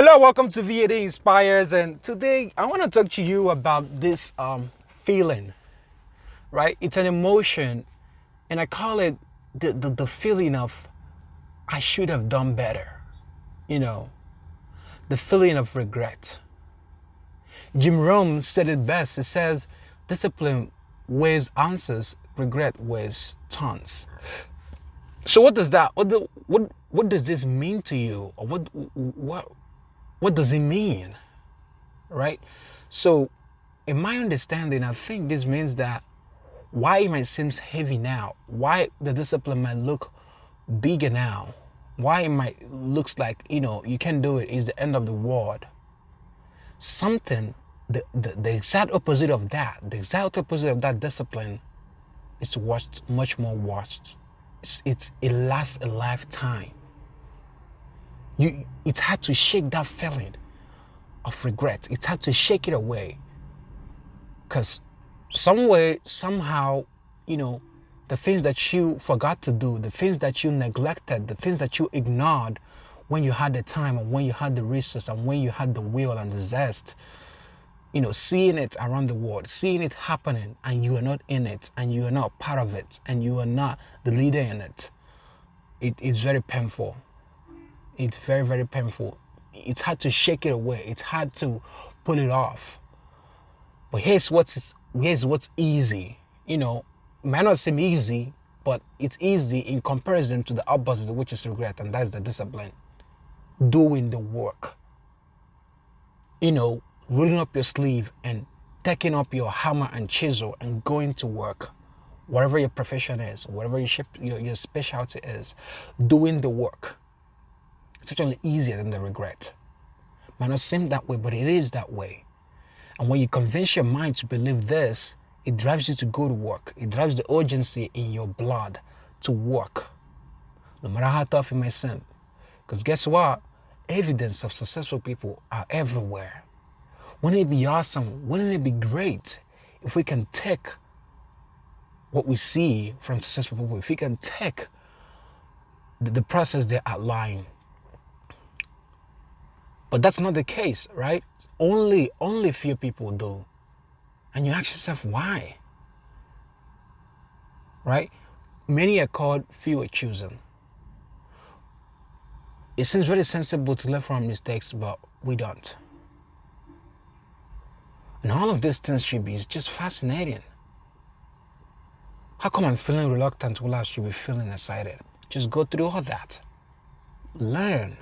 Hello, welcome to VAD Inspires, and today I want to talk to you about this feeling, right? It's an emotion, and I call it the feeling of I should have done better, you know, the feeling of regret. Jim Rohn said it best. He says, discipline weighs ounces, regret weighs tons. So what does that, what does this mean to you? Or what does it mean? Right? So, in my understanding, I think this means that why it might seem heavy now, why the discipline might look bigger now, why it might looks like you can't do it is the end of the world. Something the exact opposite of that, the exact opposite of that discipline is what's much more worse. It lasts a lifetime. It's hard to shake that feeling of regret. It's hard to shake it away. Because some way, somehow, the things that you forgot to do, the things that you neglected, the things that you ignored when you had the time and when you had the resource and when you had the will and the zest, seeing it around the world, seeing it happening and you are not in it and you are not part of it and you are not the leader in it, it's very painful. It's very, very painful. It's hard to shake it away. It's hard to pull it off. But here's what's easy. It might not seem easy, but it's easy in comparison to the opposite, which is regret, and that's the discipline. Doing the work. Rolling up your sleeve and taking up your hammer and chisel and going to work. Whatever your profession is, whatever your specialty is, doing the work. It's actually easier than the regret. Might not seem that way, but it is that way. And when you convince your mind to believe this, it drives you to go to work. It drives the urgency in your blood to work, no matter how tough it may seem. Because guess what? Evidence of successful people are everywhere. Wouldn't it be awesome? Wouldn't it be great if we can take what we see from successful people, if we can take the process they outline? But that's not the case, right? Only few people do. And you ask yourself, why? Right? Many are called, few are chosen. It seems very sensible to learn from mistakes, but we don't. And all of these things should be just fascinating. How come I'm feeling reluctant while I should be feeling excited? Just go through all that. Learn.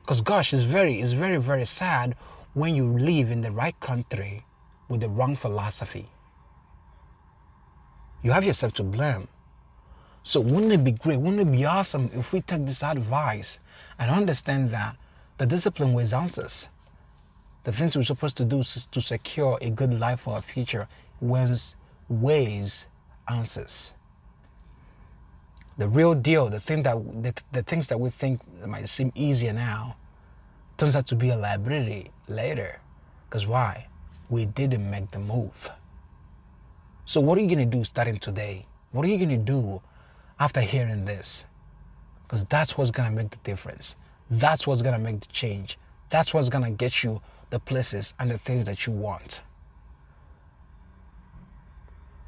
Because gosh, it's very, very sad when you live in the right country with the wrong philosophy. You have yourself to blame. So wouldn't it be great, wouldn't it be awesome if we take this advice and understand that the discipline weighs ounces. The things we're supposed to do to secure a good life for our future weighs ounces. The real deal, the things that we think might seem easier now, turns out to be a liability later. Because why? We didn't make the move. So what are you going to do starting today? What are you going to do after hearing this? Because that's what's going to make the difference. That's what's going to make the change. That's what's going to get you the places and the things that you want.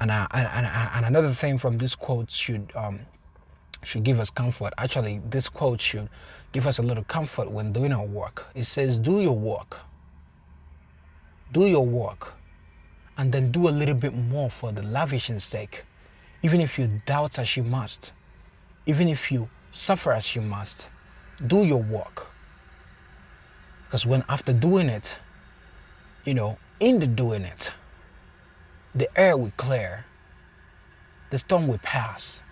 And another thing from this quote should give us comfort. Actually, this quote should give us a little comfort when doing our work. It says, do your work. Do your work. And then do a little bit more for the lavishing's sake. Even if you doubt as you must. Even if you suffer as you must. Do your work. Because when after doing it, in the doing it, the air will clear. The storm will pass.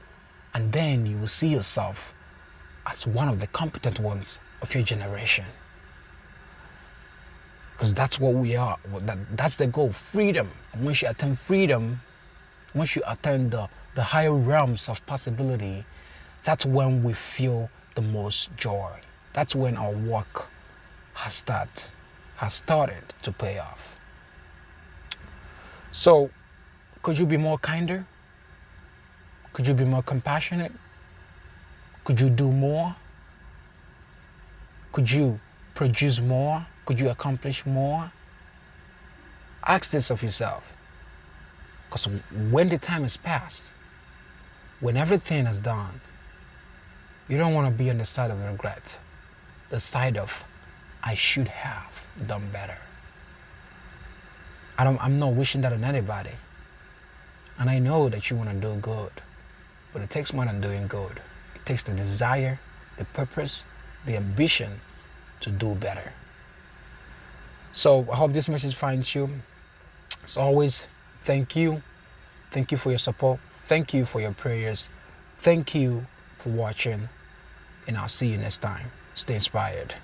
And then you will see yourself as one of the competent ones of your generation. Because that's what we are. That's the goal, freedom. And once you attain freedom, once you attain the higher realms of possibility, that's when we feel the most joy. That's when our work has started to pay off. So, could you be more kinder? Could you be more compassionate? Could you do more? Could you produce more? Could you accomplish more? Ask this of yourself. Because when the time is past, when everything is done, you don't want to be on the side of regret, the side of, I should have done better. I'm not wishing that on anybody. And I know that you want to do good, but it takes more than doing good. It takes the desire, the purpose, the ambition to do better. So I hope this message finds you. As always, thank you. Thank you for your support. Thank you for your prayers. Thank you for watching. And I'll see you next time. Stay inspired.